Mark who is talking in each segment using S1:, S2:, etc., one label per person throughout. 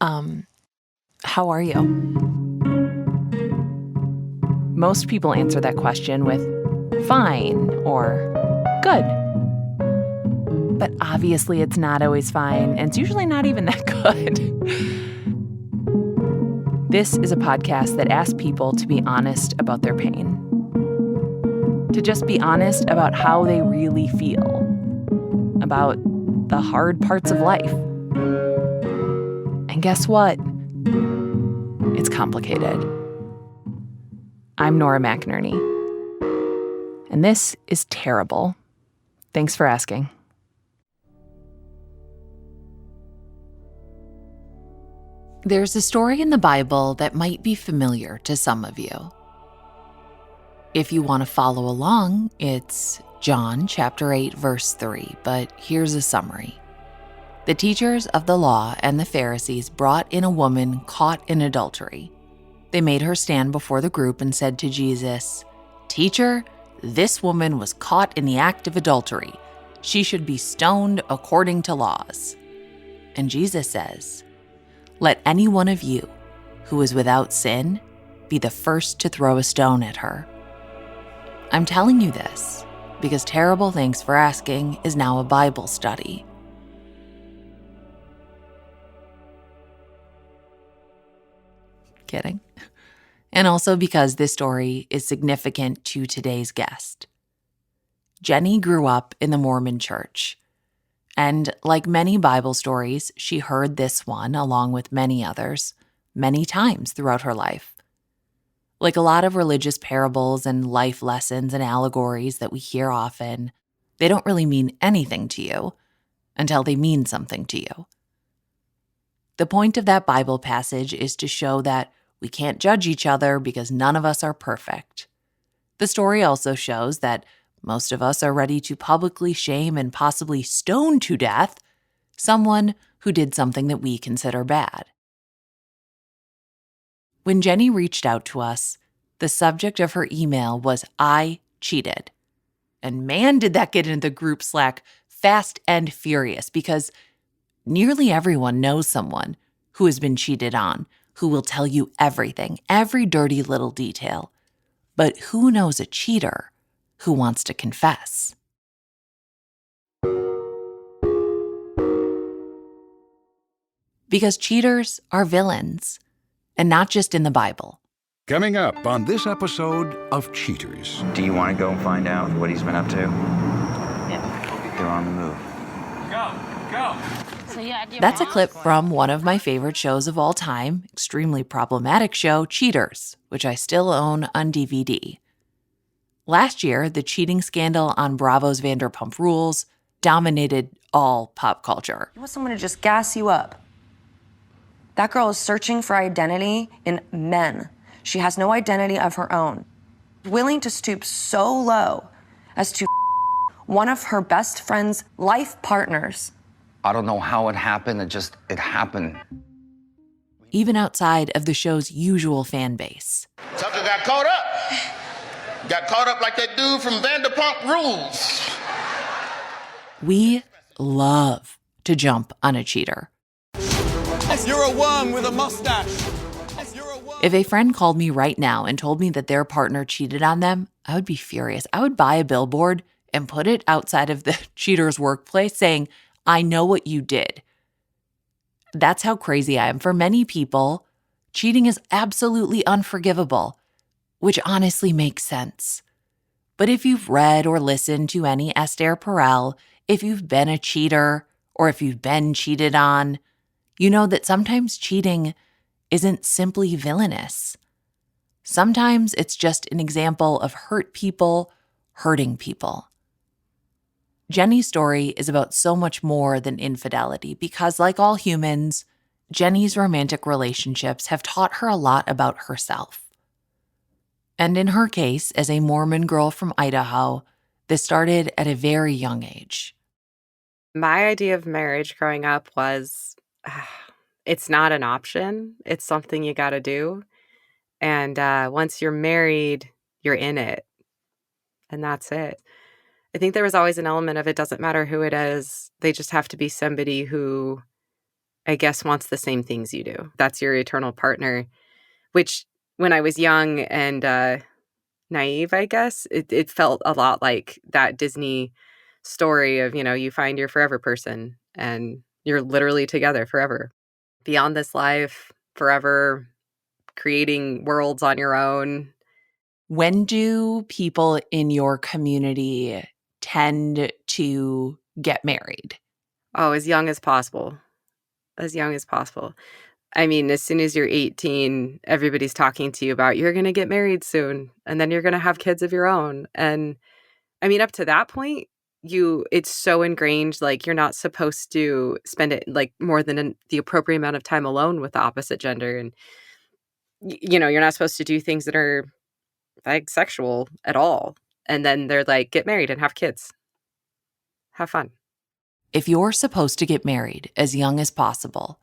S1: How are you? Most people answer that question with fine or good. But obviously it's not always fine, and it's usually not even that good. This is a podcast that asks people to be honest about their pain. To just be honest about how they really feel. About the hard parts of life. And guess what? It's complicated. I'm Nora McInerny. And this is terrible. Thanks for asking. There's a story in the Bible that might be familiar to some of you. If you want to follow along, it's John chapter 8, verse 3, but here's a summary. The teachers of the law and the Pharisees brought in a woman caught in adultery. They made her stand before the group and said to Jesus, "Teacher, this woman was caught in the act of adultery. She should be stoned according to laws." And Jesus says, "Let any one of you who is without sin be the first to throw a stone at her." I'm telling you this because Terrible Thanks for Asking is now a Bible study. Kidding. And also because this story is significant to today's guest. Jenni grew up in the Mormon church. And like many Bible stories, she heard this one, along with many others, many times throughout her life. Like a lot of religious parables and life lessons and allegories that we hear often, they don't really mean anything to you until they mean something to you. The point of that Bible passage is to show that we can't judge each other because none of us are perfect. The story also shows that most of us are ready to publicly shame and possibly stone to death someone who did something that we consider bad. When Jenni reached out to us, the subject of her email was "I cheated." And man, did that get into the group Slack fast and furious, because nearly everyone knows someone who has been cheated on, who will tell you everything, every dirty little detail. But who knows a cheater who wants to confess? Because cheaters are villains, and not just in the Bible.
S2: Coming up on this episode of Cheaters.
S3: Do you want to go and find out what he's been up to? Yeah. They're on the move.
S4: Go!
S1: That's a clip from one of my favorite shows of all time, extremely problematic show, Cheaters, which I still own on DVD. Last year, the cheating scandal on Bravo's Vanderpump Rules dominated all pop culture.
S5: You want someone to just gas you up. That girl is searching for identity in men. She has no identity of her own. Willing to stoop so low as to one of her best friend's life partners.
S6: I don't know how it happened. It happened.
S1: Even outside of the show's usual fan base.
S4: Tucker got caught up. Got caught up like that dude from Vanderpump Rules.
S1: We love to jump on a cheater.
S7: You're a worm with a mustache.
S1: If a friend called me right now and told me that their partner cheated on them, I would be furious. I would buy a billboard and put it outside of the cheater's workplace saying, "I know what you did." That's how crazy I am. For many people, cheating is absolutely unforgivable, which honestly makes sense. But if you've read or listened to any Esther Perel, if you've been a cheater, or if you've been cheated on, you know that sometimes cheating isn't simply villainous. Sometimes it's just an example of hurt people hurting people. Jenni's story is about so much more than infidelity because, like all humans, Jenni's romantic relationships have taught her a lot about herself. And in her case, as a Mormon girl from Idaho, this started at a very young age.
S8: My idea of marriage growing up was, it's not an option. It's something you got to do. And once you're married, you're in it. And that's it. I think there was always an element of it doesn't matter who it is. They just have to be somebody who I guess, wants the same things you do. That's your eternal partner, which when I was young and naive, I guess, it felt a lot like that Disney story of, you find your forever person and you're literally together forever. Beyond this life, forever, creating worlds on your own.
S1: When do people in your community tend to get married?
S8: Oh, as young as possible. As young as possible. I mean, as soon as you're 18, everybody's talking to you about you're going to get married soon, and then you're going to have kids of your own. And I mean, up to that point, it's so ingrained, like you're not supposed to spend it like more than the appropriate amount of time alone with the opposite gender. And, you're not supposed to do things that are like sexual at all. And then they're like, get married and have kids. Have fun.
S1: If you're supposed to get married as young as possible,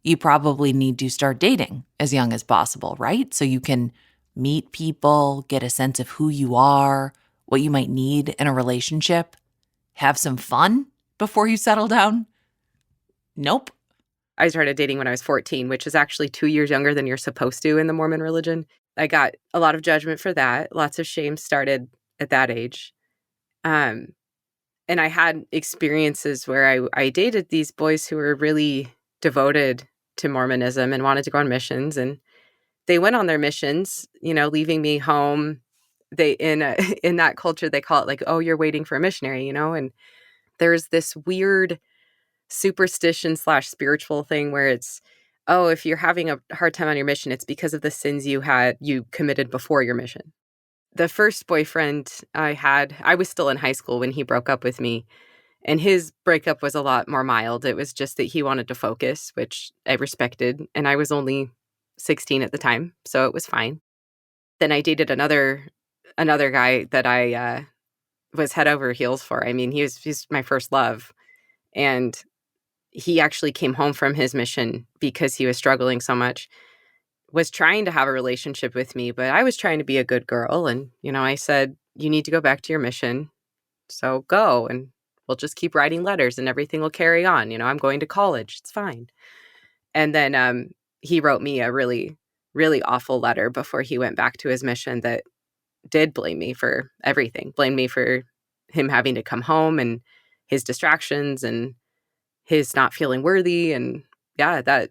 S1: you probably need to start dating as young as possible, right? So you can meet people, get a sense of who you are, what you might need in a relationship, have some fun before you settle down. Nope.
S8: I started dating when I was 14, which is actually 2 years younger than you're supposed to in the Mormon religion. I got a lot of judgment for that. Lots of shame started at that age. And I had experiences where I dated these boys who were really devoted to Mormonism and wanted to go on missions. And they went on their missions, leaving me home. They in that culture, they call it like, oh, you're waiting for a missionary, and there's this weird superstition/spiritual thing where it's, oh, if you're having a hard time on your mission, it's because of the sins you committed before your mission. The first boyfriend I had, I was still in high school when he broke up with me, and his breakup was a lot more mild. It was just that he wanted to focus, which I respected, and I was only 16 at the time, so it was fine. Then I dated another guy that I was head over heels for. I mean, he's my first love, and he actually came home from his mission because he was struggling so much. Was trying to have a relationship with me, but I was trying to be a good girl. And, I said, you need to go back to your mission. So go, and we'll just keep writing letters and everything will carry on. I'm going to college. It's fine. And then he wrote me a really, really awful letter before he went back to his mission that did blame me for everything. Blamed me for him having to come home and his distractions and his not feeling worthy. And yeah, that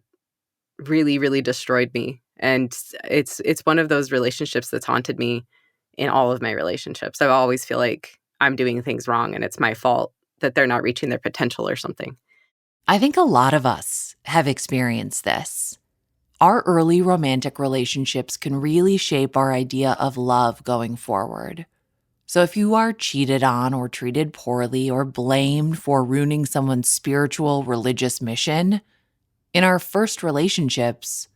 S8: really, really destroyed me. And it's one of those relationships that's haunted me in all of my relationships. I always feel like I'm doing things wrong and it's my fault that they're not reaching their potential or something.
S1: I think a lot of us have experienced this. Our early romantic relationships can really shape our idea of love going forward. So if you are cheated on or treated poorly or blamed for ruining someone's spiritual, religious mission, in our first relationships,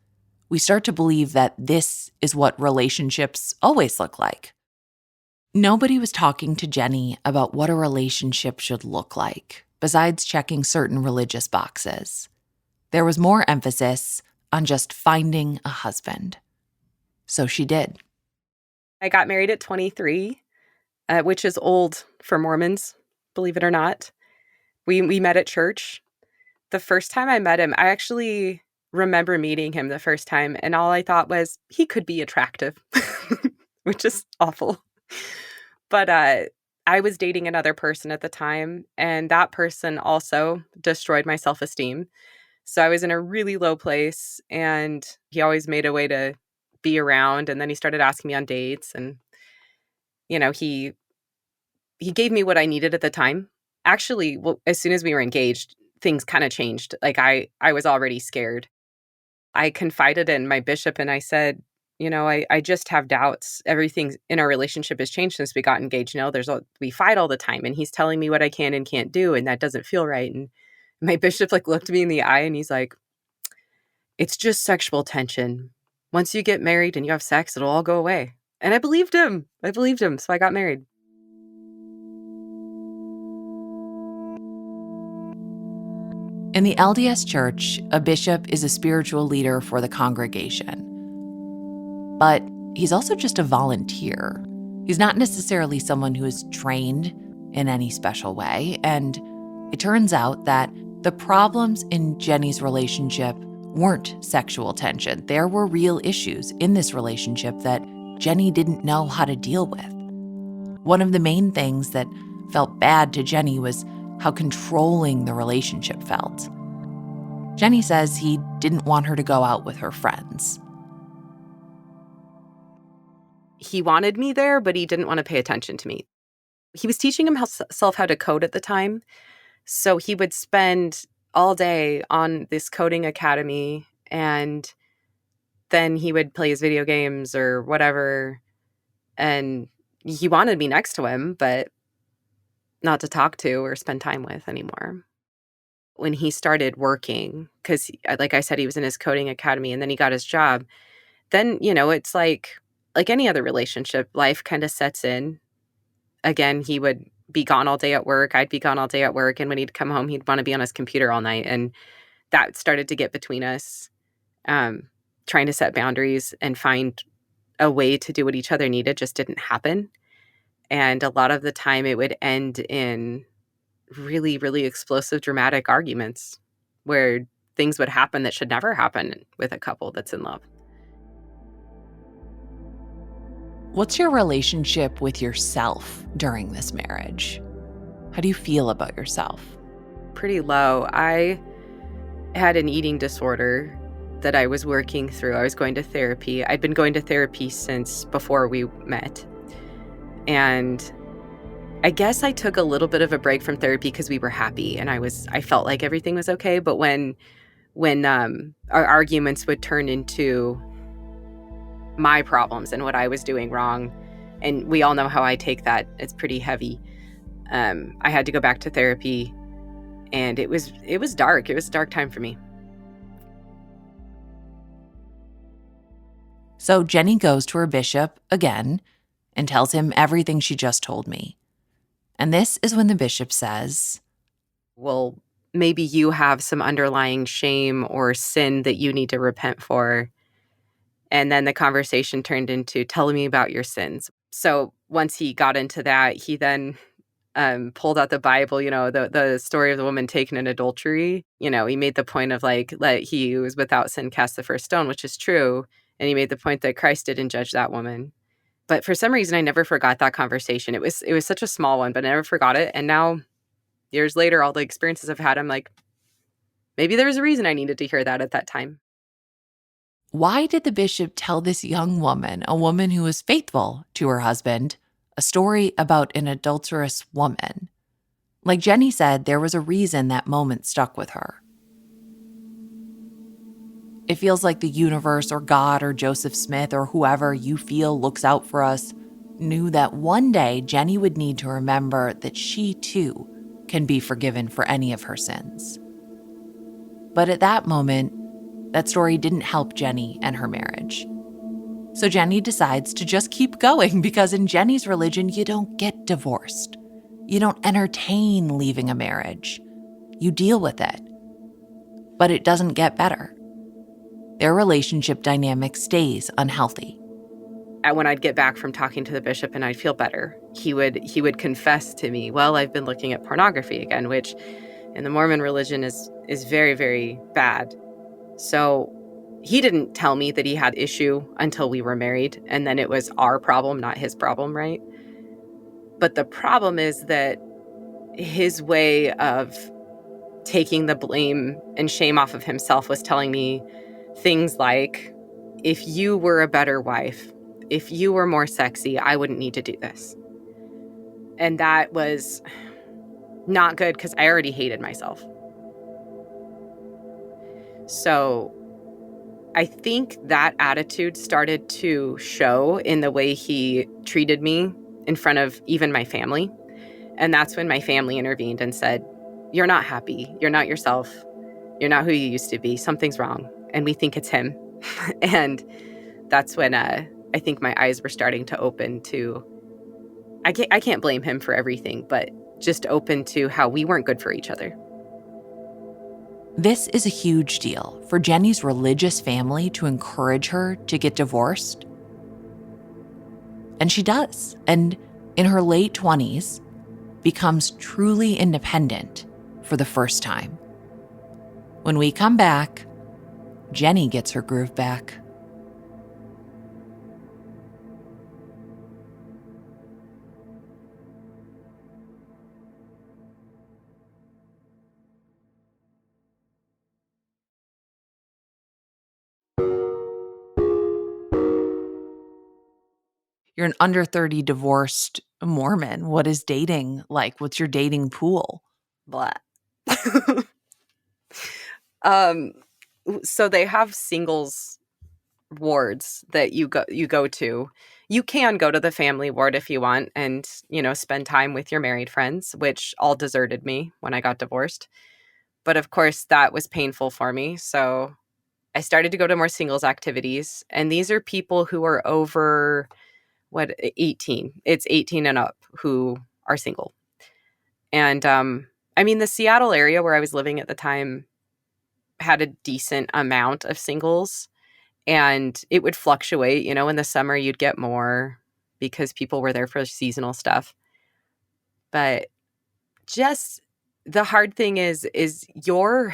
S1: we start to believe that this is what relationships always look like. Nobody was talking to Jenni about what a relationship should look like, besides checking certain religious boxes. There was more emphasis on just finding a husband. So she did.
S8: I got married at 23, which is old for Mormons, believe it or not. We met at church. The first time I met him, I actually remember meeting him the first time, and all I thought was, he could be attractive, which is awful. But I was dating another person at the time, and that person also destroyed my self-esteem. So I was in a really low place, and he always made a way to be around, and then he started asking me on dates, and, he gave me what I needed at the time. Actually, as soon as we were engaged, things kind of changed. Like I was already scared. I confided in my bishop and I said, I just have doubts. Everything in our relationship has changed since we got engaged. We fight all the time and he's telling me what I can and can't do. And that doesn't feel right. And my bishop looked me in the eye and he's like, it's just sexual tension. Once you get married and you have sex, it'll all go away. And I believed him. So I got married.
S1: In the LDS Church, a bishop is a spiritual leader for the congregation. But he's also just a volunteer. He's not necessarily someone who is trained in any special way. And it turns out that The problems in Jenni's relationship weren't sexual tension. There were real issues in this relationship that Jenni didn't know how to deal with. One of the main things that felt bad to Jenni was how controlling the relationship felt. Jenni says he didn't want her to go out with her friends.
S8: He wanted me there, but he didn't want to pay attention to me. He was teaching himself how to code at the time. So he would spend all day on this coding academy, and then he would play his video games or whatever. And he wanted me next to him, but not to talk to or spend time with anymore. When he started working, because like I said, he was in his coding academy and then he got his job, then, it's like any other relationship, life kind of sets in. Again, he would be gone all day at work. I'd be gone all day at work. And when he'd come home, he'd want to be on his computer all night. And that started to get between us, trying to set boundaries and find a way to do what each other needed just didn't happen. And a lot of the time it would end in really, really explosive, dramatic arguments where things would happen that should never happen with a couple that's in love.
S1: What's your relationship with yourself during this marriage? How do you feel about yourself?
S8: Pretty low. I had an eating disorder that I was working through. I was going to therapy. I'd been going to therapy since before we met. And I guess I took a little bit of a break from therapy because we were happy and I felt like everything was okay. But when our arguments would turn into my problems and what I was doing wrong, and we all know how I take that, it's pretty heavy. I had to go back to therapy, and it was dark. It was a dark time for me.
S1: So Jenni goes to her bishop again and tells him everything she just told me. And this is when the bishop says,
S8: well, maybe you have some underlying shame or sin that you need to repent for. And then the conversation turned into telling me about your sins. So once he got into that, he then pulled out the Bible, the story of the woman taken in adultery. He made the point of let he who was without sin cast the first stone, which is true. And he made the point that Christ didn't judge that woman. But for some reason, I never forgot that conversation. It was such a small one, but I never forgot it. And now, years later, all the experiences I've had, I'm like, maybe there was a reason I needed to hear that at that time.
S1: Why did the bishop tell this young woman, a woman who was faithful to her husband, a story about an adulterous woman? Like Jenni said, there was a reason that moment stuck with her. It feels like the universe or God or Joseph Smith or whoever you feel looks out for us knew that one day Jenni would need to remember that she too can be forgiven for any of her sins. But at that moment, that story didn't help Jenni and her marriage. So Jenni decides to just keep going because in Jenni's religion, you don't get divorced. You don't entertain leaving a marriage. You deal with it. But it doesn't get better. Their relationship dynamic stays unhealthy.
S8: And when I'd get back from talking to the bishop and I'd feel better, he would confess to me, well, I've been looking at pornography again, which in the Mormon religion is very, very bad. So he didn't tell me that he had issue until we were married, and then it was our problem, not his problem, right? But the problem is that his way of taking the blame and shame off of himself was telling me things like, if you were a better wife, if you were more sexy, I wouldn't need to do this. And that was not good because I already hated myself. So I think that attitude started to show in the way he treated me in front of even my family. And that's when my family intervened and said, you're not happy. You're not yourself. You're not who you used to be. Something's wrong. And we think it's him. And that's when I think my eyes were starting to open to, I can't blame him for everything, but just open to how we weren't good for each other.
S1: This is a huge deal for Jenni's religious family to encourage her to get divorced. And she does. And in her late 20s, becomes truly independent for the first time. When we come back, Jenni gets her groove back. You're an under 30 divorced Mormon. What is dating like? What's your dating pool?
S8: Blah. So they have singles wards that you go to. You can go to the family ward if you want and, spend time with your married friends, which all deserted me when I got divorced. But of course, that was painful for me. So I started to go to more singles activities. And these are people who are over, 18. It's 18 and up who are single. And the Seattle area where I was living at the time had a decent amount of singles. And it would fluctuate, in the summer you'd get more because people were there for seasonal stuff. But just the hard thing is your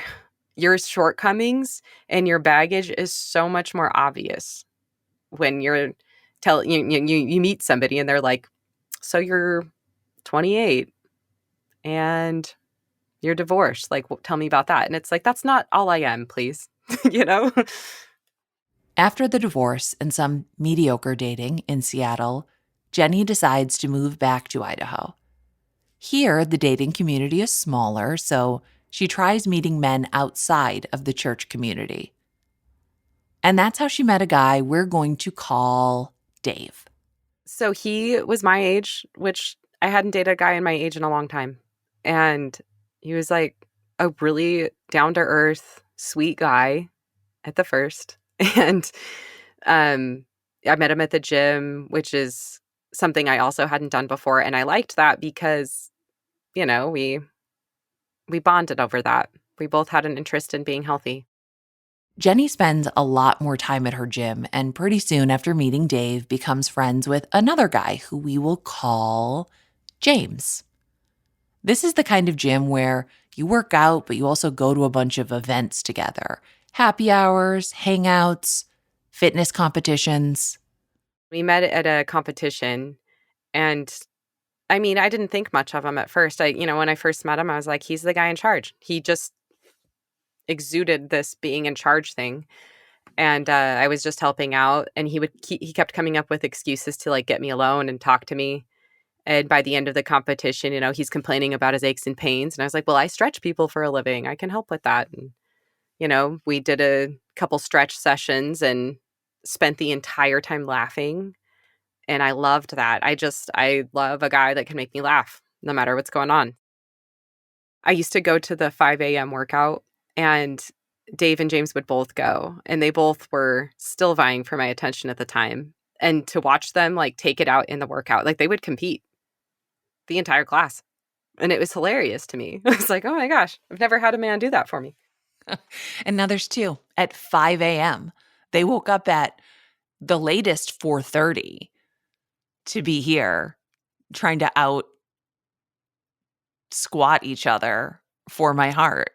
S8: shortcomings and your baggage is so much more obvious when you're you meet somebody and they're like, so you're 28 and you're divorced. Like, tell me about that. And it's like, that's not all I am, please.
S1: After the divorce and some mediocre dating in Seattle, Jenni decides to move back to Idaho. Here, the dating community is smaller, so she tries meeting men outside of the church community. And that's how she met a guy we're going to call Dave.
S8: So he was my age, which I hadn't dated a guy in my age in a long time. And he was like a really down-to-earth, sweet guy at the first. And I met him at the gym, which is something I also hadn't done before. And I liked that because, we bonded over that. We both had an interest in being healthy.
S1: Jenni spends a lot more time at her gym, and pretty soon after meeting Dave, becomes friends with another guy who we will call James. This is the kind of gym where you work out, but you also go to a bunch of events together. Happy hours, hangouts, fitness competitions.
S8: We met at a competition, and I didn't think much of him at first. When I first met him, I was like, he's the guy in charge. He just exuded this being in charge thing. And I was just helping out, and he kept coming up with excuses to like get me alone and talk to me. And by the end of the competition, he's complaining about his aches and pains. And I was like, well, I stretch people for a living. I can help with that. And, we did a couple stretch sessions and spent the entire time laughing. And I loved that. I love a guy that can make me laugh no matter what's going on. I used to go to the 5 a.m. workout, and Dave and James would both go, and they both were still vying for my attention at the time. And to watch them like take it out in the workout, like they would compete the entire class. And it was hilarious to me. I was like, oh my gosh, I've never had a man do that for me.
S1: And now there's two at 5 a.m. They woke up at the latest 4:30 to be here trying to out squat each other for my heart.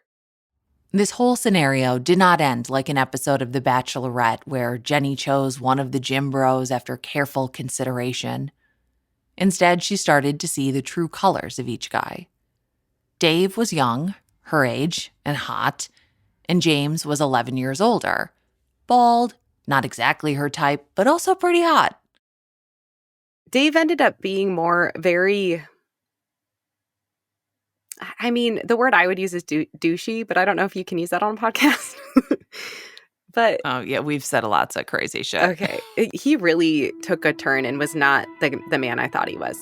S1: This whole scenario did not end like an episode of The Bachelorette where Jenni chose one of the gym bros after careful consideration. Instead, she started to see the true colors of each guy. Dave was young, her age, and hot, and James was 11 years older. Bald, not exactly her type, but also pretty hot.
S8: Dave ended up being more very... the word I would use is douchey, but I don't know if you can use that on a podcast. But
S1: oh yeah, we've said lots of crazy shit.
S8: Okay, he really took a turn and was not the man I thought he was.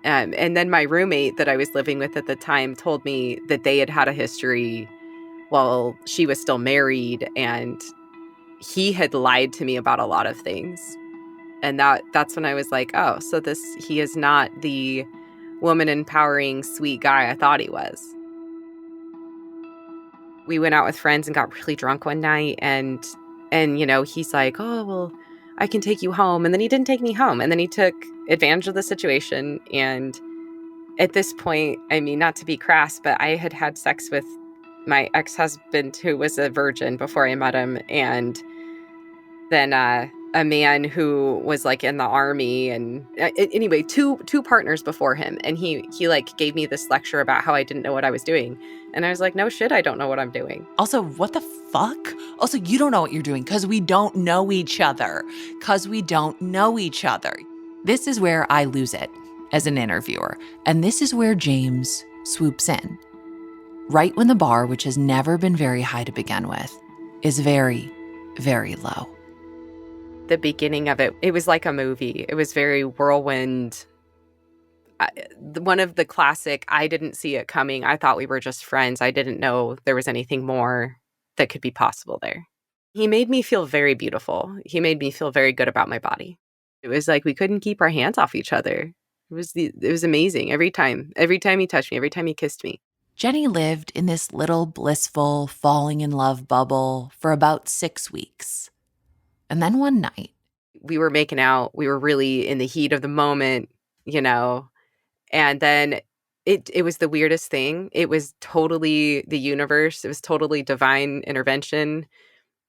S8: And then my roommate that I was living with at the time told me that they had a history while she was still married, and he had lied to me about a lot of things. And that's when I was like, oh, so he is not the woman empowering sweet guy I thought he was. We went out with friends and got really drunk one night, and he's like, oh, well, I can take you home. And then he didn't take me home. And then he took advantage of the situation and At this point, I mean, not to be crass, but I had had sex with my ex-husband who was a virgin before I met him, and then a man who was like in the army, and anyway, two partners before him, and he like gave me this lecture about how I didn't know what I was doing, and I was like, no shit, I don't know what I'm doing.
S1: Also, what the fuck? Also, you don't know what you're doing because we don't know each other. This is where I lose it as an interviewer, and this is where James swoops in. Right when the bar, which has never been very high to begin with, is very, very low.
S8: The beginning of it, it was like a movie. It was very whirlwind. One of the classic, I didn't see it coming. I thought we were just friends. I didn't know there was anything more that could be possible there. He made me feel very beautiful. He made me feel very good about my body. It was like we couldn't keep our hands off each other. It was amazing every time he touched me, every time he kissed me.
S1: Jenni lived in this little blissful falling in love bubble for about 6 weeks. And then one night,
S8: we were making out. We were really in the heat of the moment, you know, and then it was the weirdest thing. It was totally the universe. It was totally divine intervention.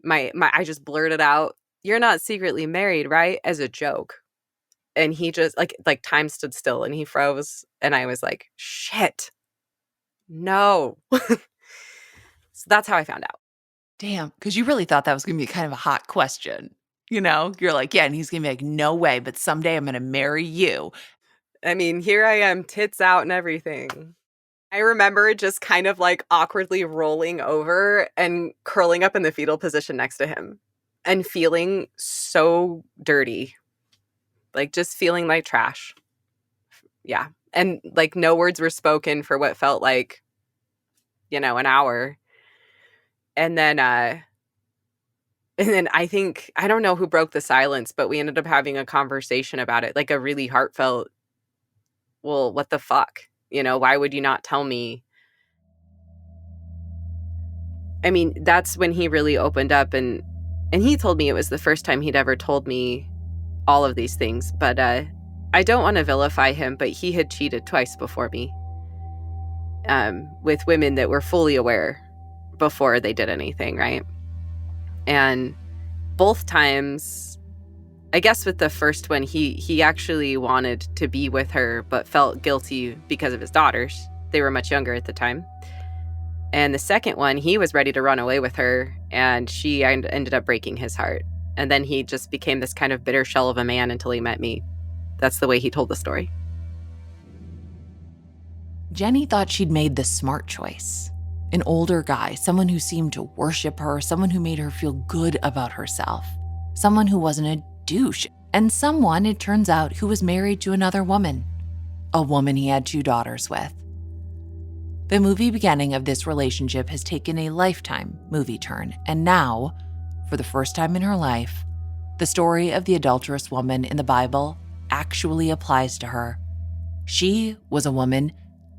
S8: I just blurted out, "You're not secretly married, right?" as a joke. And he just like time stood still and he froze. And I was like, shit, no. So that's how I found out.
S1: damn, because you really thought that was going to be kind of a hot question. You know, you're like, yeah, and he's going to be like, no way, but someday I'm going to marry you.
S8: I mean, here I am, tits out and everything. I remember just kind of like awkwardly rolling over and curling up in the fetal position next to him and feeling so dirty. Like just feeling like trash. Yeah. And like no words were spoken for what felt like, you know, an hour. And then I think, I don't know who broke the silence, but we ended up having a conversation about it, like a really heartfelt, well, what the fuck? You know, why would you not tell me? I mean, that's when he really opened up and he told me it was the first time he'd ever told me all of these things. But I don't want to vilify him, but he had cheated twice before me with women that were fully aware before they did anything, right? And both times, I guess with the first one, he actually wanted to be with her, but felt guilty because of his daughters. They were much younger at the time. And the second one, he was ready to run away with her, and she ended up breaking his heart. And then he just became this kind of bitter shell of a man until he met me. That's the way he told the story.
S1: Jenni thought she'd made the smart choice. An older guy, someone who seemed to worship her, someone who made her feel good about herself, someone who wasn't a douche, and someone, it turns out, who was married to another woman, a woman he had 2 daughters with. The movie beginning of this relationship has taken a Lifetime movie turn, and now, for the first time in her life, the story of the adulterous woman in the Bible actually applies to her. She was a woman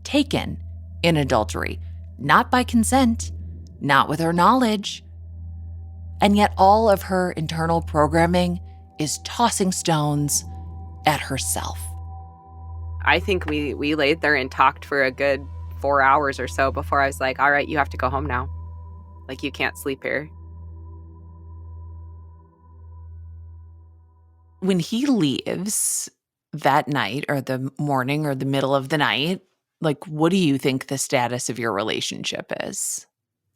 S1: taken in adultery, not by consent, not with her knowledge. And yet all of her internal programming is tossing stones at herself.
S8: I think we laid there and talked for a good 4 hours or so before I was like, all right, you have to go home now. Like, you can't sleep here.
S1: When he leaves that night or the morning or the middle of the night, like, what do you think the status of your relationship is?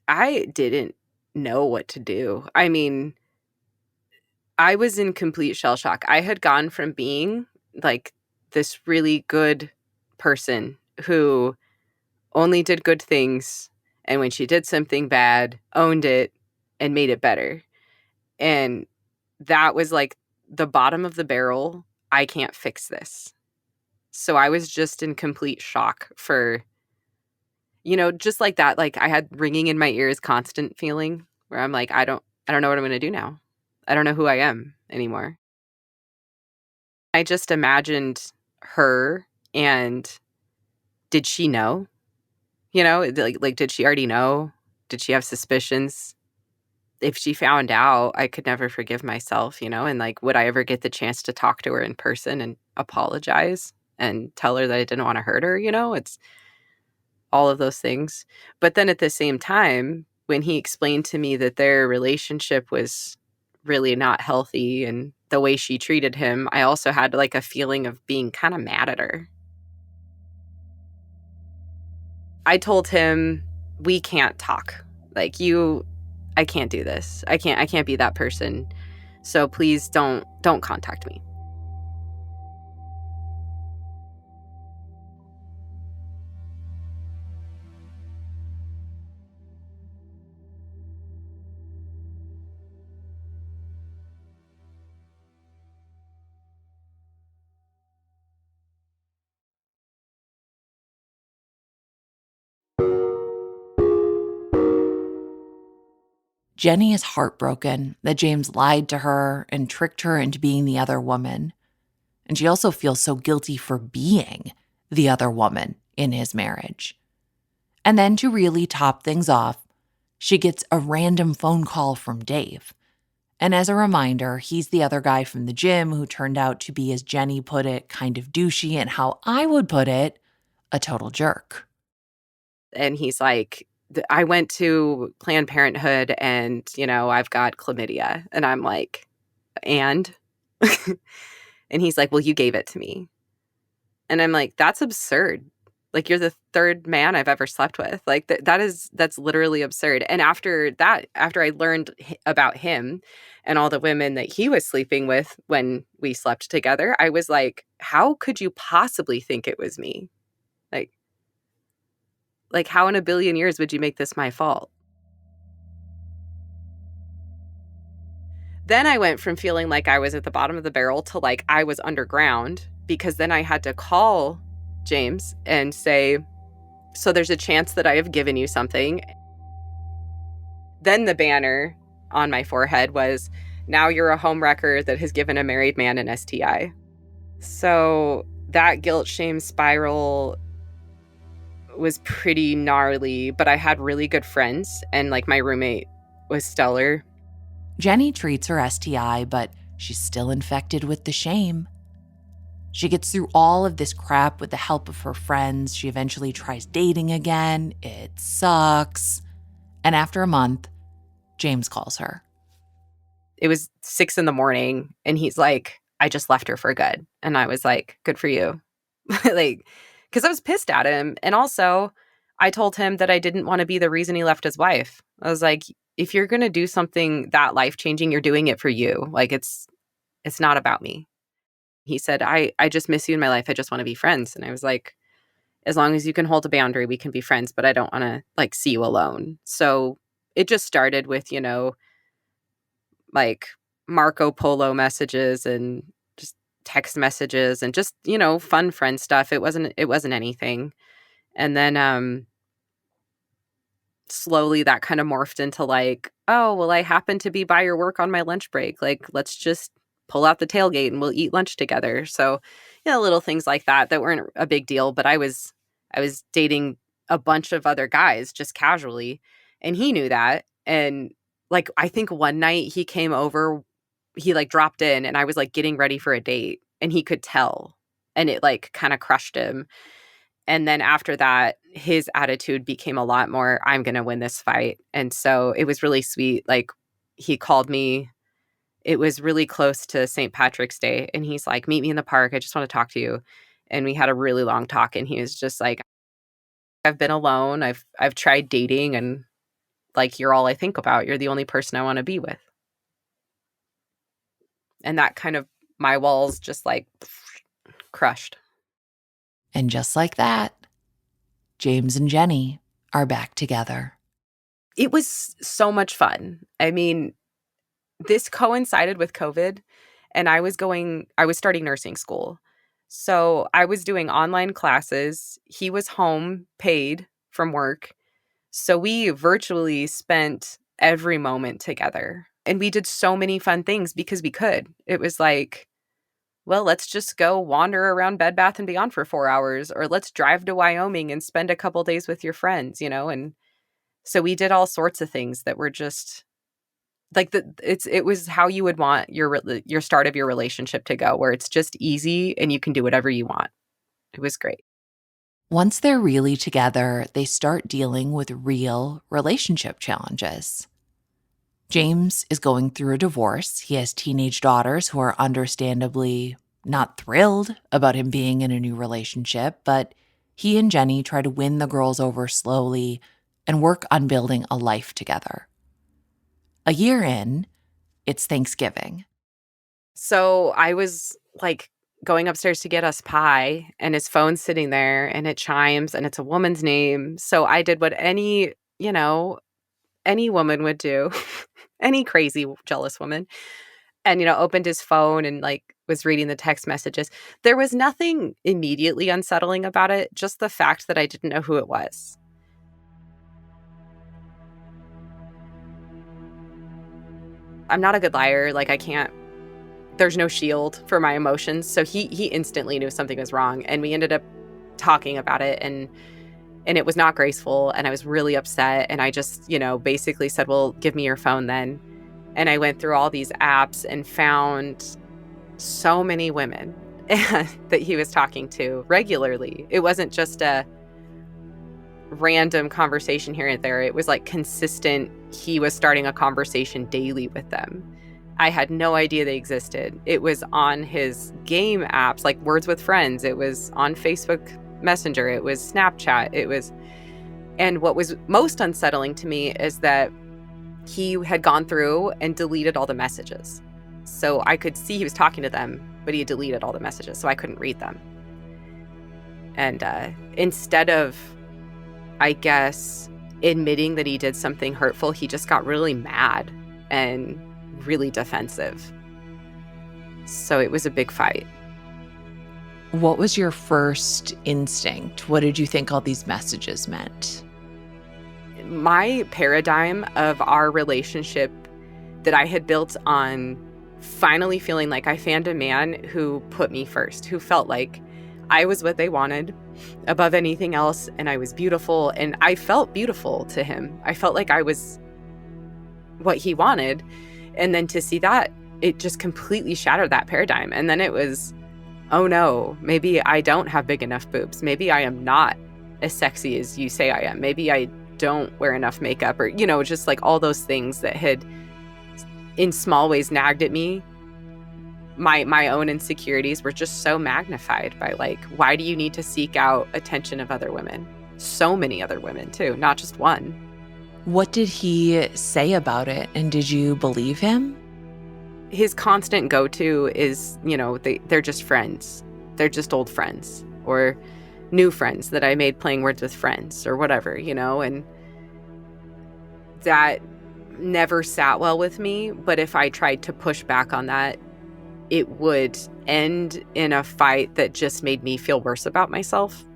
S8: I didn't know what to do. I mean, I was in complete shell shock. I had gone from being like this really good person who only did good things, and when she did something bad, owned it and made it better. And that was like the bottom of the barrel. I can't fix this. So I was just in complete shock for, you know, just like that. Like I had ringing in my ears, constant feeling where I'm like, I don't know what I'm going to do now. I don't know who I am anymore. I just imagined her, and did she know? You know, like did she already know? Did she have suspicions? If she found out, I could never forgive myself, you know? And like, would I ever get the chance to talk to her in person and apologize? and tell her that I didn't want to hurt her, it's all of those things. But then at the same time, when he explained to me that their relationship was really not healthy and the way she treated him, I also had like a feeling of being kind of mad at her. I told him, we can't talk. Like, I can't do this. I can't be that person. So please don't contact me.
S1: Jenni is heartbroken that James lied to her and tricked her into being the other woman. And she also feels so guilty for being the other woman in his marriage. And then to really top things off, she gets a random phone call from Dave. And as a reminder, he's the other guy from the gym who turned out to be, as Jenni put it, kind of douchey, and how I would put it, a total jerk.
S8: And he's like, I went to Planned Parenthood and, I've got chlamydia. And I'm like, and? And he's like, well, you gave it to me. And I'm like, that's absurd. Like, you're the third man I've ever slept with. Like, that's literally absurd. And after I learned about him and all the women that he was sleeping with when we slept together, I was like, how could you possibly think it was me? Like, how in a billion years would you make this my fault? Then I went from feeling like I was at the bottom of the barrel to like I was underground, because then I had to call James and say, so there's a chance that I have given you something. Then the banner on my forehead was, now you're a homewrecker that has given a married man an STI. So that guilt shame spiral was pretty gnarly, but I had really good friends, and like my roommate was stellar.
S1: Jenni treats her STI, but she's still infected with the shame. She gets through all of this crap with the help of her friends. She eventually tries dating again. It sucks. And after a month, James calls her.
S8: It was 6 a.m, and he's like, I just left her for good. And I was like, good for you. Like, because I was pissed at him. And also, I told him that I didn't want to be the reason he left his wife. I was like, if you're going to do something that life-changing, you're doing it for you. Like, it's not about me. He said, I just miss you in my life. I just want to be friends. And I was like, as long as you can hold a boundary, we can be friends, but I don't want to like see you alone. So it just started with, like Marco Polo messages and just text messages and just, fun friend stuff. It wasn't anything. And then slowly that kind of morphed into like, oh, well, I happen to be by your work on my lunch break. Like, let's just pull out the tailgate and we'll eat lunch together. So, little things like that weren't a big deal, but I was dating a bunch of other guys just casually, and he knew that. And like, I think one night he came over, he like dropped in, and I was like getting ready for a date, and he could tell, and it like kind of crushed him. And then after that, his attitude became a lot more, I'm going to win this fight. And so it was really sweet. Like, he called me. It was really close to St. Patrick's Day. And he's like, meet me in the park. I just want to talk to you. And we had a really long talk. And he was just like, I've been alone. I've tried dating, and like, you're all I think about. You're the only person I want to be with. And that kind of, my walls just like crushed.
S1: And just like that, James and Jenni are back together.
S8: It was so much fun. I mean, this coincided with COVID, and I was starting nursing school. So I was doing online classes. He was home, paid from work. So we virtually spent every moment together. And we did so many fun things because we could. It was like, well, let's just go wander around Bed Bath & Beyond for 4 hours, or let's drive to Wyoming and spend a couple days with your friends, And so we did all sorts of things that were just like it was how you would want your start of your relationship to go, where it's just easy and you can do whatever you want. It was great.
S1: Once they're really together, they start dealing with real relationship challenges. James is going through a divorce. He has teenage daughters who are understandably not thrilled about him being in a new relationship, but he and Jenni try to win the girls over slowly and work on building a life together. A year in, it's Thanksgiving.
S8: So I was like going upstairs to get us pie, and his phone's sitting there and it chimes and it's a woman's name. So I did what any woman would do, any crazy, jealous woman, and, opened his phone and like was reading the text messages. There was nothing immediately unsettling about it, just the fact that I didn't know who it was. I'm not a good liar. Like, there's no shield for my emotions. So he instantly knew something was wrong. And we ended up talking about it, and it was not graceful. And I was really upset. And I just, basically said, well, give me your phone then. And I went through all these apps and found so many women that he was talking to regularly. It wasn't just a random conversation here and there. It was like consistent. He was starting a conversation daily with them. I had no idea they existed. It was on his game apps, like Words with Friends. It was on Facebook Messenger. It was Snapchat. And what was most unsettling to me is that he had gone through and deleted all the messages. So I could see he was talking to them, but he had deleted all the messages, so I couldn't read them. And instead of, I guess, admitting that he did something hurtful, he just got really mad and really defensive. So it was a big fight.
S1: What was your first instinct? What did you think all these messages meant?
S8: My paradigm of our relationship that I had built on finally feeling like I found a man who put me first, who felt like I was what they wanted above anything else, and I was beautiful, and I felt beautiful to him. I felt like I was what he wanted. And then to see that, it just completely shattered that paradigm. And then it was, oh no, maybe I don't have big enough boobs. Maybe I am not as sexy as you say I am. Maybe I don't wear enough makeup, or, just like all those things that had in small ways nagged at me. My own insecurities were just so magnified by like, why do you need to seek out attention of other women? So many other women too, not just one.
S1: What did he say about it, and did you believe him?
S8: His constant go-to is, they're just friends. They're just old friends, or new friends that I made playing Words with Friends, or whatever, and that never sat well with me. But if I tried to push back on that, it would end in a fight that just made me feel worse about myself,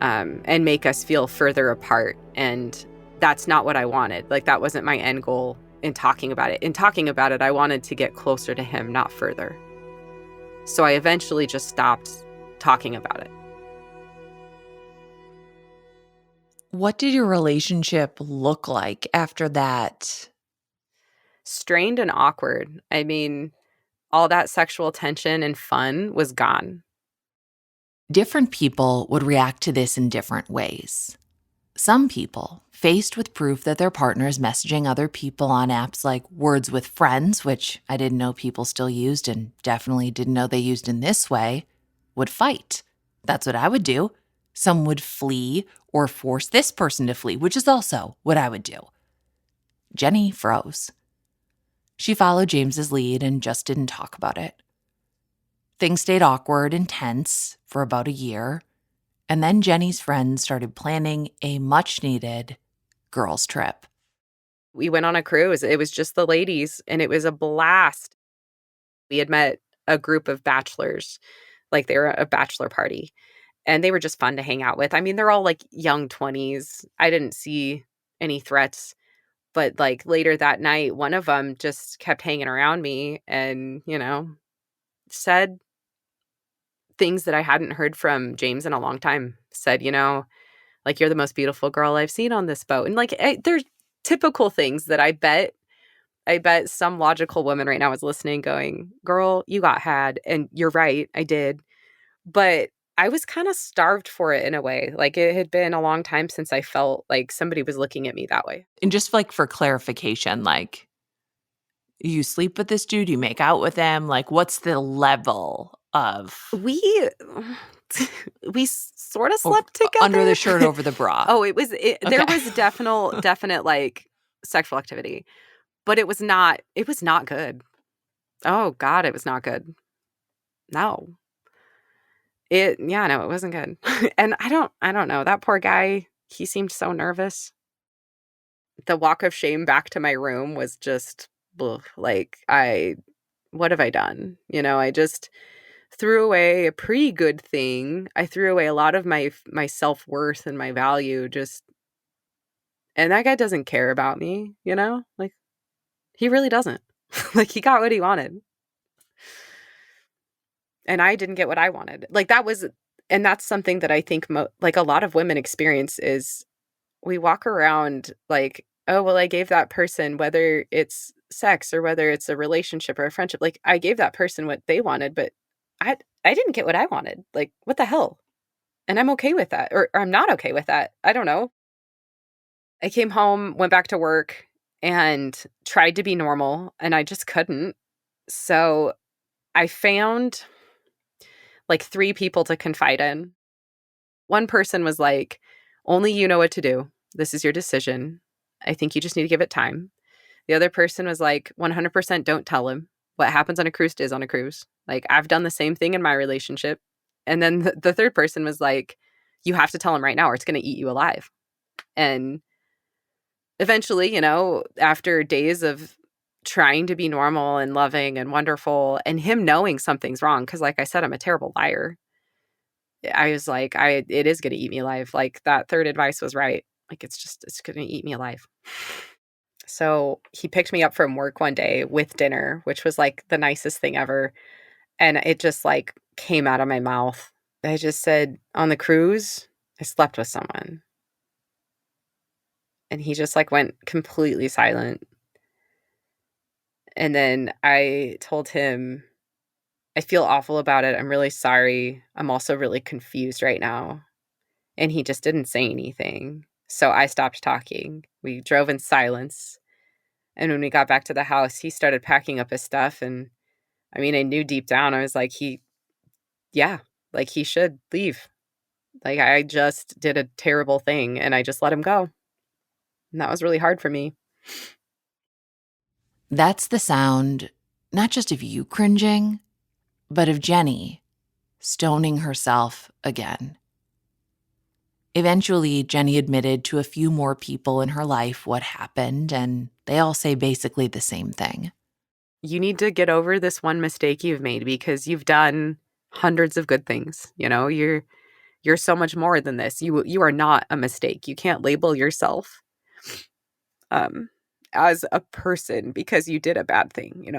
S8: and make us feel further apart. And that's not what I wanted. Like, that wasn't my end goal in talking about it. In talking about it, I wanted to get closer to him, not further. So I eventually just stopped talking about it.
S1: What did your relationship look like after that?
S8: Strained and awkward. I mean, all that sexual tension and fun was gone.
S1: Different people would react to this in different ways. Some people, faced with proof that their partner is messaging other people on apps like Words with Friends, which I didn't know people still used and definitely didn't know they used in this way, would fight. That's what I would do. Some would flee or force this person to flee, which is also what I would do. Jenni froze. She followed James's lead and just didn't talk about it. Things stayed awkward and tense for about a year, and then Jenni's friends started planning a much-needed girls' trip.
S8: We went on a cruise. It was just the ladies, and it was a blast. We had met a group of bachelors, like they were a bachelor party, and they were just fun to hang out with. I mean, they're all like young 20s. I didn't see any threats, but like later that night, one of them just kept hanging around me and, said things that I hadn't heard from James in a long time. Said, like, you're the most beautiful girl I've seen on this boat. And like, there's typical things that I bet some logical woman right now is listening going, girl, you got had. And you're right, I did. But I was kind of starved for it in a way. Like, it had been a long time since I felt like somebody was looking at me that way.
S1: And just like for clarification, like, you sleep with this dude, you make out with him, like, what's the level of
S8: We sort of slept together.
S1: under the shirt, over the bra?
S8: Oh, there was definite like sexual activity, but it was not good. Oh God, it was not good. No. It wasn't good. And I don't know. That poor guy, he seemed so nervous. The walk of shame back to my room was just like, what have I done? I just threw away a pretty good thing. I threw away a lot of my self-worth and my value, and that guy doesn't care about me, like, he really doesn't. Like, he got what he wanted. And I didn't get what I wanted. Like, and that's something that I think like a lot of women experience is we walk around like, oh, well, I gave that person, whether it's sex or whether it's a relationship or a friendship, like, I gave that person what they wanted, but I didn't get what I wanted. Like, what the hell? And I'm okay with that. Or I'm not okay with that. I don't know. I came home, went back to work, and tried to be normal, and I just couldn't. So I found like 3 people to confide in. One person was like, only you know what to do. This is your decision. I think you just need to give it time. The other person was like, 100% don't tell him. What happens on a cruise stays on a cruise. Like, I've done the same thing in my relationship. And then the third person was like, you have to tell him right now or it's going to eat you alive. And eventually, after days of trying to be normal and loving and wonderful and him knowing something's wrong, because like I said, I'm a terrible liar. I was like, it is going to eat me alive. Like, that third advice was right. Like, it's going to eat me alive. So he picked me up from work one day with dinner, which was like the nicest thing ever. And it just like came out of my mouth. I just said, on the cruise, I slept with someone. And he just like went completely silent. And then I told him, I feel awful about it. I'm really sorry. I'm also really confused right now. And he just didn't say anything. So I stopped talking. We drove in silence. And when we got back to the house, he started packing up his stuff. And I mean, I knew deep down, I was like, he should leave. Like, I just did a terrible thing and I just let him go. And that was really hard for me.
S1: That's the sound, not just of you cringing, but of Jenni stoning herself again. Eventually, Jenni admitted to a few more people in her life what happened, and they all say basically the same thing.
S8: You need to get over this one mistake you've made because you've done hundreds of good things. You're so much more than this. You are not a mistake. You can't label yourself as a person because you did a bad thing,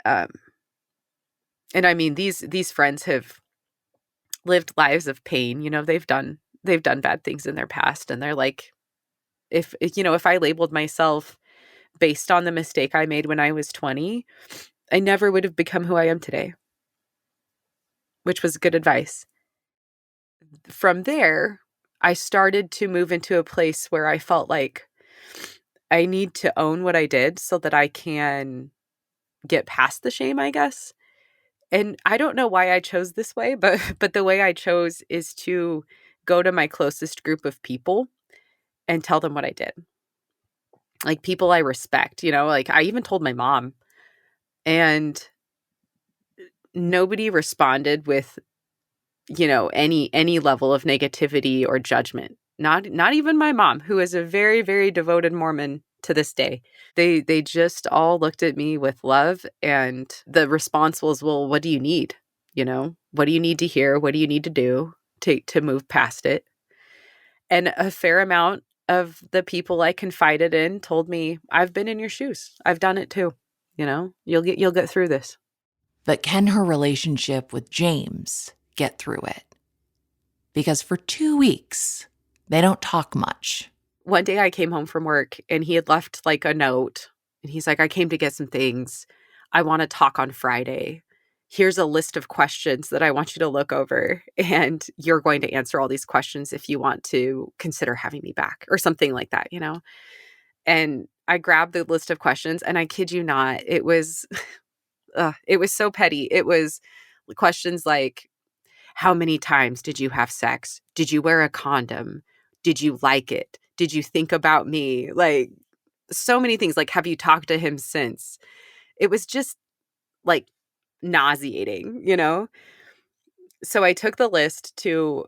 S8: and I mean, these friends have lived lives of pain. They've done bad things in their past, and they're like, if I labeled myself based on the mistake I made when I was 20, I never would have become who I am today, which was good advice. From there, I started to move into a place where I felt like I need to own what I did so that I can get past the shame, I guess. And I don't know why I chose this way, but the way I chose is to go to my closest group of people and tell them what I did. Like, people I respect, like I even told my mom, and nobody responded with, any level of negativity or judgment. Not even my mom, who is a very, very devoted Mormon to this day. They just all looked at me with love, and the response was, well, what do you need? What do you need to hear? What do you need to do to move past it? And a fair amount of the people I confided in told me, I've been in your shoes. I've done it too. You'll get through this.
S1: But can her relationship with James get through it? Because for 2 weeks, they don't talk much.
S8: One day I came home from work and he had left like a note, and he's like, I came to get some things. I want to talk on Friday. here's a list of questions that I want you to look over, and you're going to answer all these questions if you want to consider having me back, or something like that, you know? And I grabbed the list of questions, and I kid you not, it was so petty. It was questions like, how many times did you have sex? Did you wear a condom? Did you like it? Did you think about me? Like, so many things. Like, have you talked to him since? It was just like nauseating, you know? So I took the list to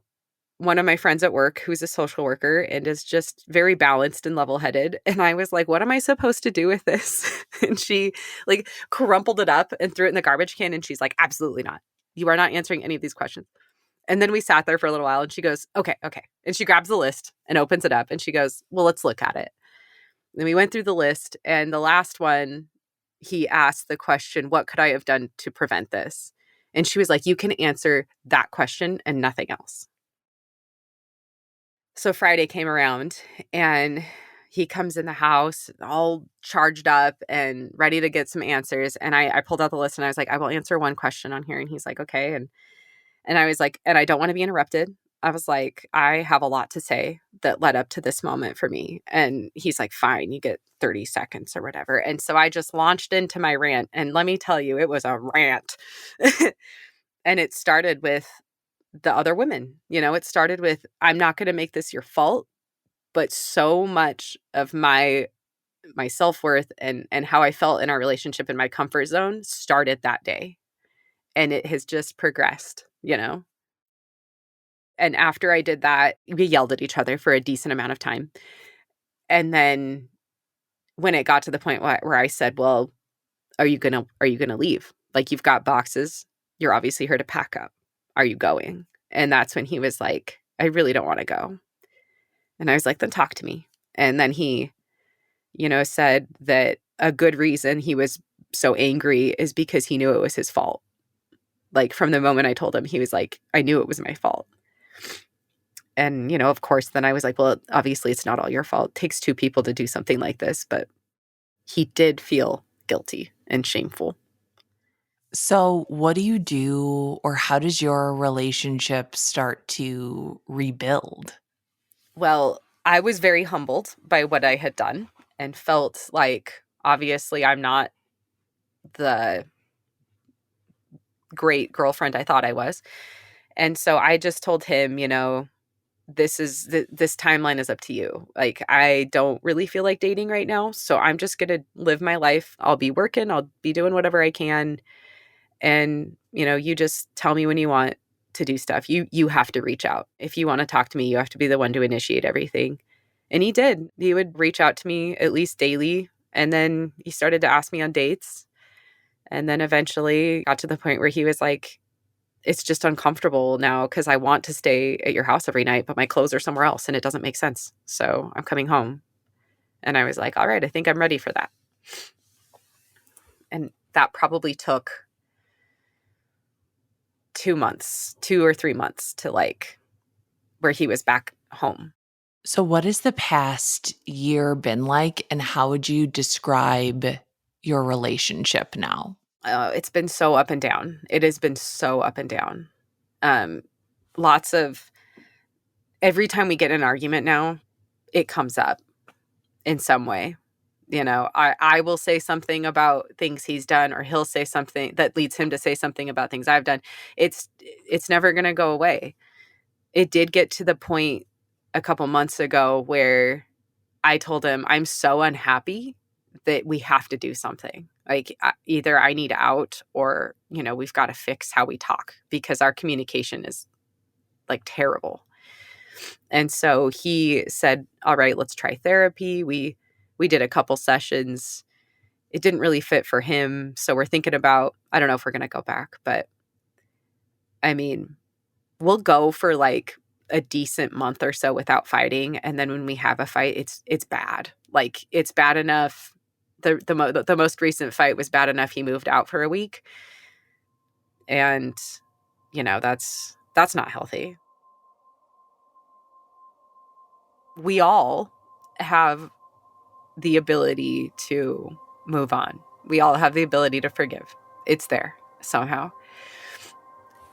S8: one of my friends at work who's a social worker and is just very balanced and level-headed. And I was like, what am I supposed to do with this? And she like crumpled it up and threw it in the garbage can. And she's like, absolutely not. You are not answering any of these questions. And then we sat there for a little while and she goes, okay. And she grabs the list and opens it up and she goes, well, let's look at it. And we went through the list, and the last one, he asked the question, what could I have done to prevent this? And she was like, you can answer that question and nothing else. So Friday came around and he comes in the house all charged up and ready to get some answers. And I pulled out the list and I was like, I will answer one question on here. And he's like, okay. And I was like, and I don't want to be interrupted. I was like, I have a lot to say that led up to this moment for me. And he's like, fine, you get 30 seconds or whatever. And so I just launched into my rant. And let me tell you, it was a rant. And it started with the other women. You know, it started with, I'm not going to make this your fault, but so much of my self-worth and how I felt in our relationship in my comfort zone started that day. And it has just progressed, you know? And after I did that, we yelled at each other for a decent amount of time. And then when it got to the point where I said, well, are you going to leave? Like, you've got boxes. You're obviously here to pack up. Are you going? And that's when he was like, I really don't want to go. And I was like, then talk to me. And then he, you know, said that a good reason he was so angry is because he knew it was his fault. Like, from the moment I told him, he was like, I knew it was my fault. And, you know, of course, then I was like, well, obviously it's not all your fault. It takes two people to do something like this. But he did feel guilty and shameful.
S1: So, what do you do, or how does your relationship start to rebuild?
S8: Well, I was very humbled by what I had done and felt like, obviously, I'm not the great girlfriend I thought I was. And so I just told him, you know, this timeline is up to you. Like, I don't really feel like dating right now. So I'm just going to live my life. I'll be working. I'll be doing whatever I can. And, you know, you just tell me when you want to do stuff. You have to reach out. If you want to talk to me, you have to be the one to initiate everything. And he did. He would reach out to me at least daily. And then he started to ask me on dates. And then eventually got to the point where he was like, it's just uncomfortable now because I want to stay at your house every night, but my clothes are somewhere else and it doesn't make sense. So I'm coming home. And I was like, all right, I think I'm ready for that. And that probably took 2 or 3 months to like where he was back home.
S1: So, what has the past year been like, and how would you describe your relationship now?
S8: It's been so up and down. It has been so up and down. Lots of, every time we get in an argument now, it comes up in some way. You know, I will say something about things he's done, or he'll say something that leads him to say something about things I've done. It's never going to go away. It did get to the point a couple months ago where I told him, I'm so unhappy that we have to do something. Like, either I need out, or, you know, we've got to fix how we talk, because our communication is like terrible. And so he said, all right, let's try therapy. We did a couple sessions. It didn't really fit for him. So we're thinking about, I don't know if we're going to go back, but I mean, we'll go for like a decent month or so without fighting. And then when we have a fight, it's bad. Like, it's bad enough. The most recent fight was bad enough. He moved out for a week. And, you know, that's not healthy. We all have the ability to move on. We all have the ability to forgive. It's there somehow.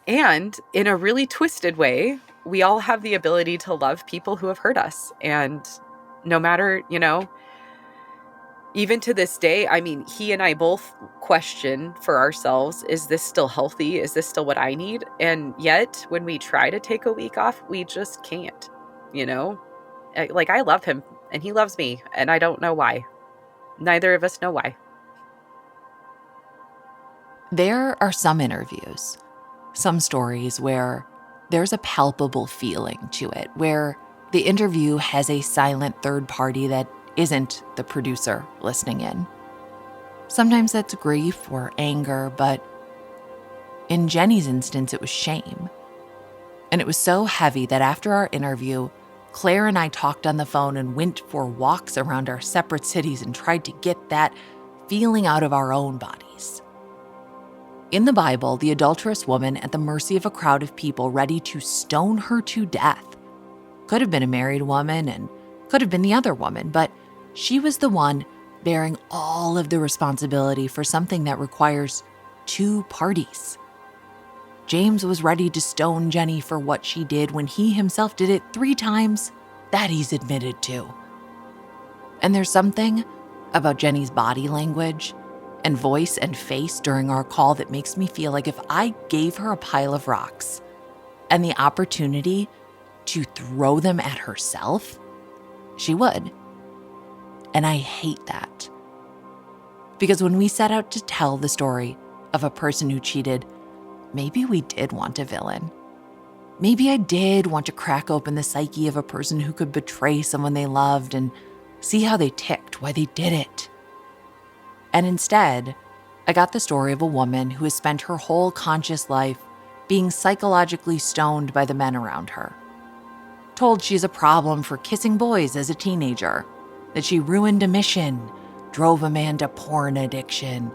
S8: And in a really twisted way, we all have the ability to love people who have hurt us. And no matter, even to this day, I mean, he and I both question for ourselves, is this still healthy? Is this still what I need? And yet, when we try to take a week off, we just can't, Like, I love him and he loves me, and I don't know why. Neither of us know why.
S1: There are some interviews, some stories where there's a palpable feeling to it, where the interview has a silent third party that isn't the producer listening in. Sometimes that's grief or anger, but in Jenni's instance, it was shame. And it was so heavy that after our interview, Claire and I talked on the phone and went for walks around our separate cities and tried to get that feeling out of our own bodies. In the Bible, the adulterous woman at the mercy of a crowd of people ready to stone her to death could have been a married woman and could have been the other woman, but she was the one bearing all of the responsibility for something that requires two parties. James was ready to stone Jenni for what she did when he himself did it 3 times that he's admitted to. And there's something about Jenni's body language and voice and face during our call that makes me feel like if I gave her a pile of rocks and the opportunity to throw them at herself, she would. And I hate that. Because when we set out to tell the story of a person who cheated, maybe we did want a villain. Maybe I did want to crack open the psyche of a person who could betray someone they loved and see how they ticked, why they did it. And instead, I got the story of a woman who has spent her whole conscious life being psychologically stoned by the men around her. Told she's a problem for kissing boys as a teenager, that she ruined a mission, drove a man to porn addiction,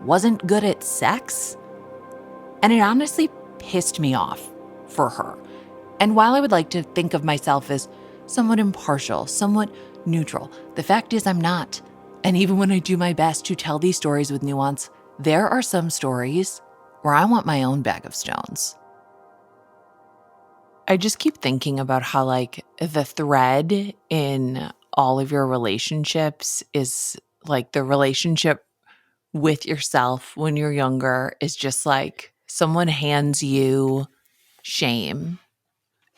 S1: wasn't good at sex. And it honestly pissed me off for her. And while I would like to think of myself as somewhat impartial, somewhat neutral, the fact is I'm not. And even when I do my best to tell these stories with nuance, there are some stories where I want my own bag of stones. I just keep thinking about how, like, the thread in all of your relationships is, like, the relationship with yourself when you're younger is just like someone hands you shame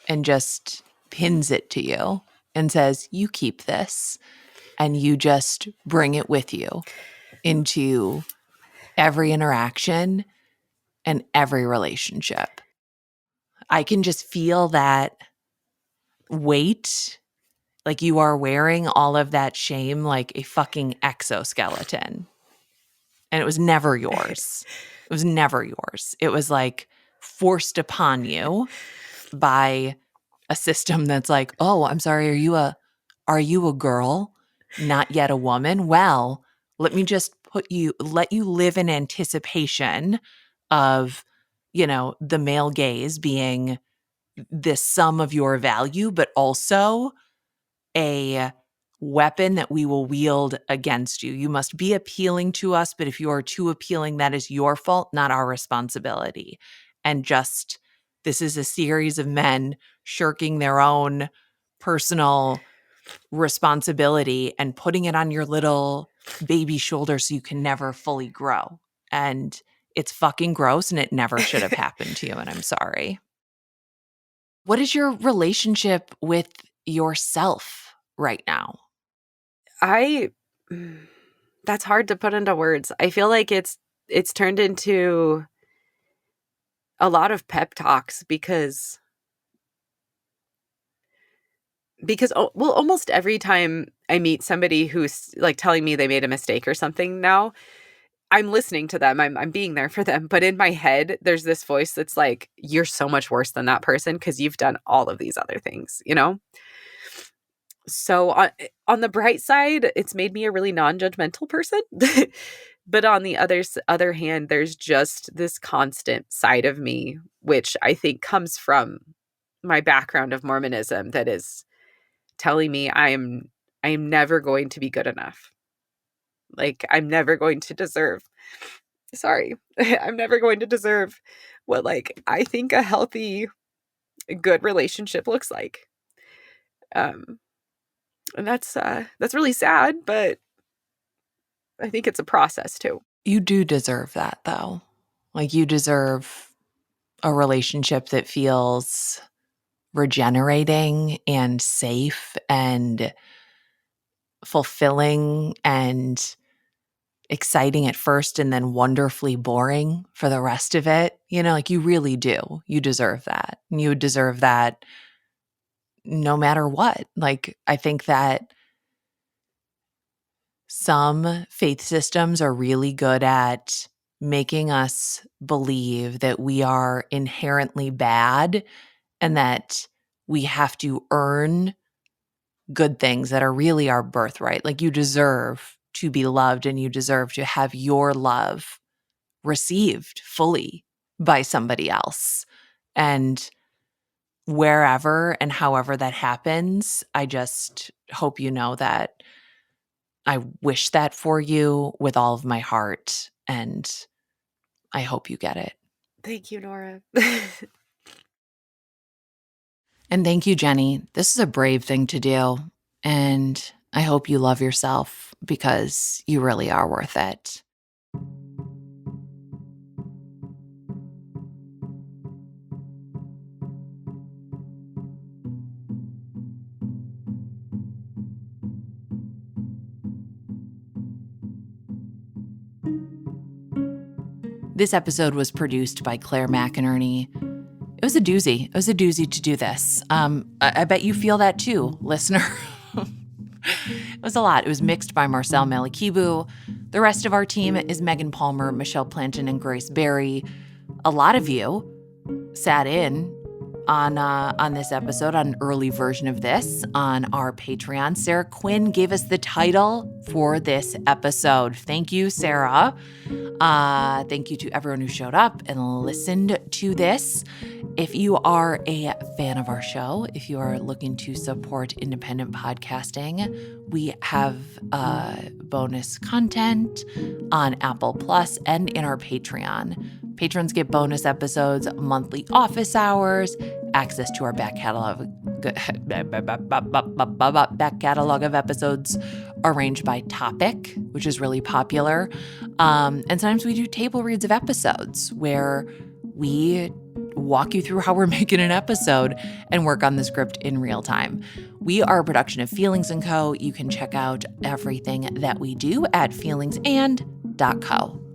S1: and just pins it to you and says, you keep this, and you just bring it with you into every interaction and every relationship. I can just feel that weight, like you are wearing all of that shame like a fucking exoskeleton. And it was never yours. It was never yours. It was like forced upon you by a system that's like, oh, I'm sorry, are you a girl, not yet a woman? Well, let me just let you live in anticipation of, the male gaze being this sum of your value, but also a weapon that we will wield against you. You must be appealing to us, but if you are too appealing, that is your fault, not our responsibility. And just, this is a series of men shirking their own personal responsibility and putting it on your little baby shoulder so you can never fully grow. And it's fucking gross, and it never should have happened to you, and I'm sorry. What is your relationship with yourself right now?
S8: That's hard to put into words. I feel like it's turned into a lot of pep talks because almost every time I meet somebody who's like telling me they made a mistake or something now, I'm listening to them. I'm being there for them. But in my head, there's this voice that's like, you're so much worse than that person because you've done all of these other things, So on the bright side, it's made me a really non-judgmental person. But on the other hand, there's just this constant side of me, which I think comes from my background of Mormonism, that is telling me I am never going to be good enough. Like, I'm never going to deserve I'm never going to deserve what like I think a healthy, good relationship looks like. And that's really sad, but I think it's a process too.
S1: You do deserve that, though. Like, you deserve a relationship that feels regenerating and safe and fulfilling and exciting at first and then wonderfully boring for the rest of it. You know, like, you really do. You deserve that. And you deserve that no matter what. Like, I think that some faith systems are really good at making us believe that we are inherently bad and that we have to earn good things that are really our birthright. Like, you deserve to be loved and you deserve to have your love received fully by somebody else. And wherever and however that happens, I just hope you know that I wish that for you with all of my heart, and I hope you get it.
S8: Thank you, Nora.
S1: And thank you, Jenni. This is a brave thing to do, and I hope you love yourself because you really are worth it. This episode was produced by Claire McInerny. It was a doozy. It was a doozy to do this. I bet you feel that too, listener. It was a lot. It was mixed by Marcel Malekebu. The rest of our team is Megan Palmer, Michelle Plantan, and Grace Barry. A lot of you sat in on this episode, on an early version of this on our Patreon. Sarah Quinn gave us the title for this episode. Thank you, Sarah. Thank you to everyone who showed up and listened to this. If you are a fan of our show, if you are looking to support independent podcasting, we have bonus content on Apple Plus and in our Patreon. Patrons get bonus episodes, monthly office hours, access to our back catalog of episodes arranged by topic, which is really popular. And sometimes we do table reads of episodes where we walk you through how we're making an episode and work on the script in real time. We are a production of Feelings & Co. You can check out everything that we do at feelingsand.co.